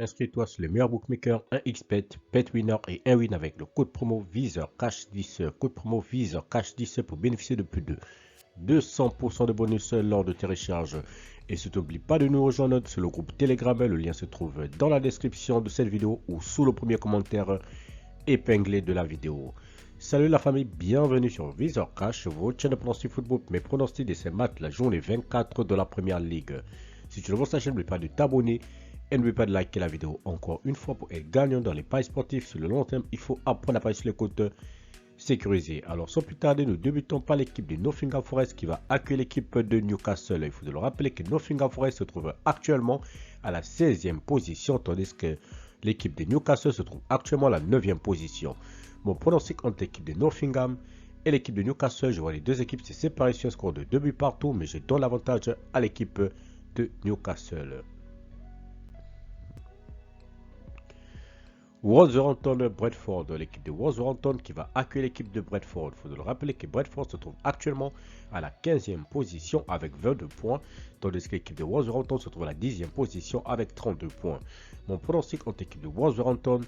Inscris-toi sur les meilleurs bookmakers 1xBet, BetWinner et 1win avec le code promo VISEURCASH10. Code promo VISEURCASH10 pour bénéficier de plus de 200% de bonus lors de tes recharges. Et si tu n'oublies pas de nous rejoindre sur le groupe Telegram, le lien se trouve dans la description de cette vidéo ou sous le premier commentaire épinglé de la vidéo. Salut la famille, bienvenue sur VISEURCASH, votre chaîne de pronostic football, mes pronostics de ces matchs, la journée 24 de la première ligue. Si tu ne vois ta chaîne, n'oublie pas de t'abonner et n'oublie pas de liker la vidéo. Encore une fois, pour être gagnant dans les paris sportifs sur le long terme, il faut apprendre à parier sur les comptes sécurisés. Alors sans plus tarder, nous débutons par l'équipe de Nottingham Forest qui va accueillir l'équipe de Newcastle. Il faut le rappeler que Nottingham Forest se trouve actuellement à la 16e position, tandis que l'équipe de Newcastle se trouve actuellement à la 9e position. Mon pronostic entre l'équipe de Nottingham et l'équipe de Newcastle, je vois les deux équipes se séparer sur un score de 2 buts partout, mais je donne l'avantage à l'équipe de Newcastle. Wolverhampton-Bradford, l'équipe de Wolverhampton qui va accueillir l'équipe de Bradford. Il faut le rappeler que Bradford se trouve actuellement à la 15e position avec 22 points, tandis que l'équipe de Wolverhampton se trouve à la 10e position avec 32 points. Mon pronostic entre l'équipe de Wolverhampton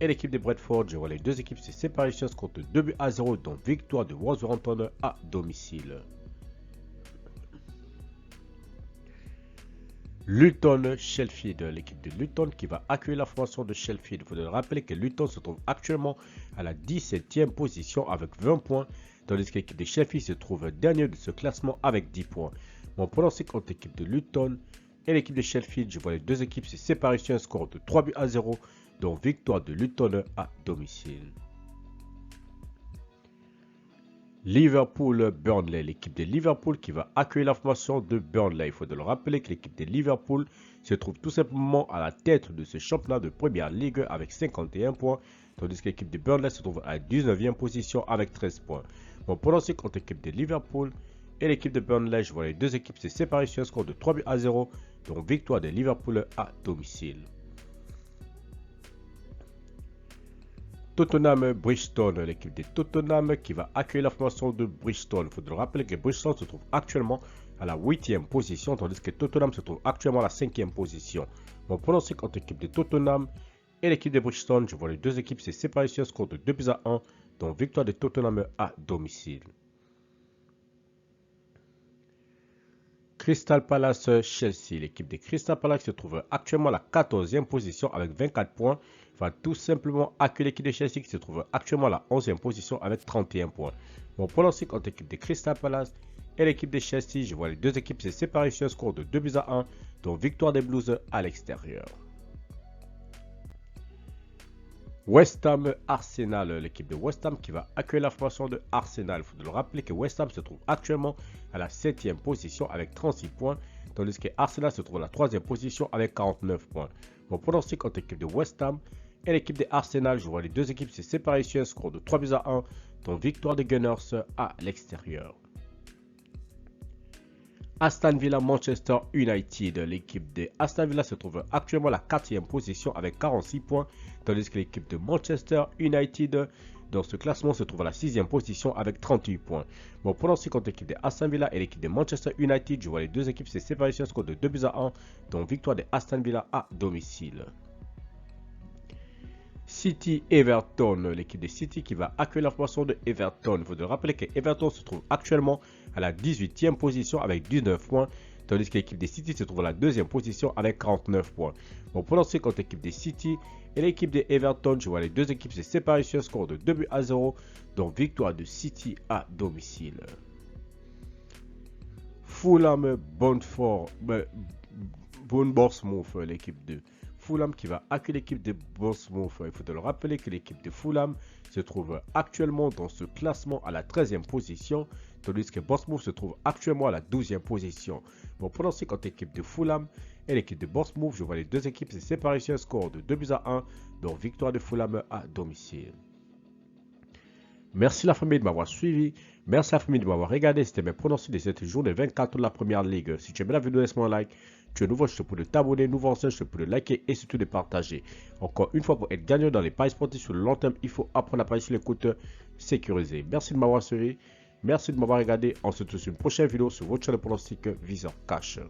et l'équipe de Bradford, je vois les deux équipes se séparer sur un score de 2 buts à 0, donc victoire de Wolverhampton à domicile. Luton-Sheffield, l'équipe de Luton qui va accueillir la formation de Sheffield. Il faut le rappeler que Luton se trouve actuellement à la 17e position avec 20 points, tandis que l'équipe de Sheffield se trouve dernier de ce classement avec 10 points. Mon pronostic entre l'équipe de Luton et l'équipe de Sheffield, je vois les deux équipes se séparer sur un score de 3 buts à 0, donc victoire de Luton à domicile. Liverpool-Burnley, l'équipe de Liverpool qui va accueillir la formation de Burnley. Il faut le rappeler que l'équipe de Liverpool se trouve tout simplement à la tête de ce championnat de première ligue avec 51 points, tandis que l'équipe de Burnley se trouve à la 19e position avec 13 points. Mon pronostic contre l'équipe de Liverpool et l'équipe de Burnley, je vois les deux équipes se séparer sur un score de 3 buts à 0, donc victoire de Liverpool à domicile. Tottenham-Bristol, l'équipe de Tottenham qui va accueillir la formation de Bristol. Il faut le rappeler que Bristol se trouve actuellement à la 8e position, tandis que Tottenham se trouve actuellement à la 5e position. Mon pronostic entre l'équipe de Tottenham et l'équipe de Bristol, je vois les deux équipes se séparer sur un score de 2 buts à 1, donc victoire de Tottenham à domicile. Crystal Palace-Chelsea, l'équipe de Crystal Palace se trouve actuellement à la 14e position avec 24 points. Va tout simplement accueillir l'équipe de Chelsea qui se trouve actuellement à la 11e position avec 31 points. Mon pronostic entre l'équipe de Crystal Palace et l'équipe de Chelsea, je vois les deux équipes se séparer sur un score de 2 buts à 1, donc victoire des Blues à l'extérieur. West Ham-Arsenal, l'équipe de West Ham qui va accueillir la formation de Arsenal. Il faut le rappeler que West Ham se trouve actuellement à la 7e position avec 36 points, tandis que Arsenal se trouve à la 3e position avec 49 points. Mon pronostic entre l'équipe de West Ham et l'équipe de Arsenal, je vois les deux équipes se séparer sur un score de 3 buts à 1, donc victoire des Gunners à l'extérieur. Aston Villa-Manchester United, l'équipe de Aston Villa se trouve actuellement à la 4e position avec 46 points, tandis que l'équipe de Manchester United dans ce classement se trouve à la 6e position avec 38 points. Mon pronostic contre l'équipe de Aston Villa et l'équipe de Manchester United, je vois les deux équipes se séparer sur un score de 2 buts à 1, donc victoire de Aston Villa à domicile. City-Everton, l'équipe de City qui va accueillir la formation de Everton. Il faut rappeler que Everton se trouve actuellement à la 18e position avec 19 points, tandis que l'équipe de City se trouve à la 2e position avec 49 points. Mon pronostic contre l'équipe de City et l'équipe de Everton, je vois les deux équipes se séparer sur un score de 2 buts à 0, donc victoire de City à domicile. Fulham-Bournemouth, l'équipe de Fulham qui va accueillir l'équipe de Bournemouth. Il faut le rappeler que l'équipe de Fulham se trouve actuellement dans ce classement à la 13e position, tandis que Bournemouth se trouve actuellement à la 12e position. Mon pronostic entre l'équipe de Fulham et l'équipe de Bournemouth, je vois les deux équipes se séparer sur un score de 2 buts à 1, donc victoire de Fulham à domicile. Merci la famille de m'avoir suivi. Merci la famille de m'avoir regardé. C'était mes pronostics de cette journée 24 de la première ligue. Si tu aimes la vidéo, laisse-moi un like. Tu es nouveau, je te prie de t'abonner. Nouveau ancien, je te prie de liker et surtout de partager. Encore une fois, pour être gagnant dans les paris sportifs sur le long terme, il faut apprendre à parier sur les comptes sécurisés. Merci de m'avoir suivi. Merci de m'avoir regardé. On se retrouve sur une prochaine vidéo sur votre chaîne de pronostic VISEURCASH.